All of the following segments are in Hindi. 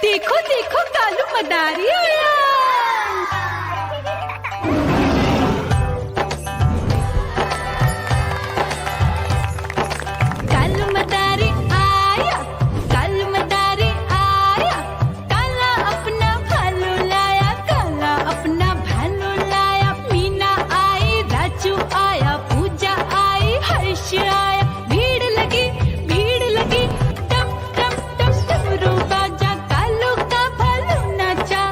देखो देखो कालू मदारी आया। कालू मदारी आया, कालू मदारी आया, काला अपना भालू लाया, काला अपना भालू लाया। मीना आई, राजू आया, पूजा आई, हर्ष आया। भीड़ लगी टम टम टम डमरू बाजा, कालू का भालू नाचा।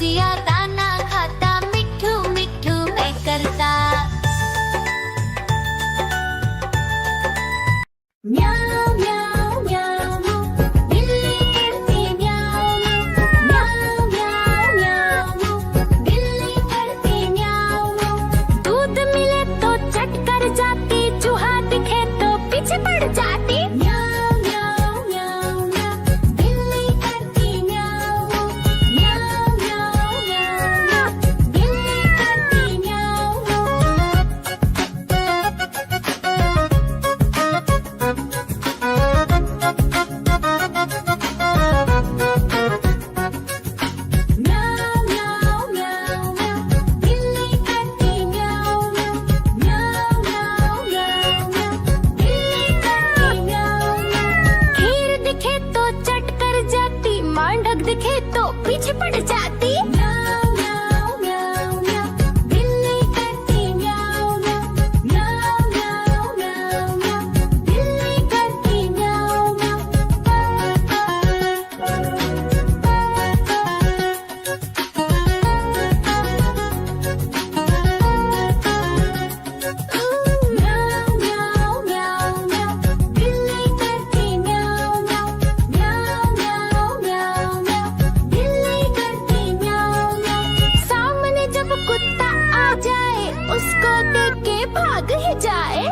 रसिया दाना खाता, मिठू मिठू मैं करता। म्याऊ म्याऊ म्याऊ, बिल्ली करती म्याऊ म्याऊ म्याऊ म्याऊ, बिल्ली करती म्याऊ। दूध मिले तो चट कर जाती, चूहा दिखे तो पीछे पड़ जाती। म्याऊ म्याऊ म्याऊ म्याऊ, बिल्ली करती म्याऊ म्याऊ म्याऊ म्याऊ, बिल्ली करती म्याऊ। म्याऊ म्याऊ म्याऊ म्याऊ, बिल्ली करती म्याऊ म्याऊ म्याऊ म्याऊ म्याऊ, बिल्ली करती म्याऊ म्याऊ। खीर दिखे तो चट कर जाती, मांडक दिखे तो पीछे पड़ जाती। म्याऊ म्याऊ म्याऊ म्याऊ, बिल्ली करती म्याऊ म्याऊ म्याऊ म्याऊ म्याऊ म्याऊ, बिल्ली करती म्याऊ म्याऊ म्याऊ म्याऊ म्याऊ, बिल्ली करती म्याऊ म्याऊ म्याऊ म्याऊ म्याऊ म्याऊ, बिल्ली करती म्याऊ म्याऊ। सामने जब कुत्ता आ जाए, उसको देख के भाग ही जाए।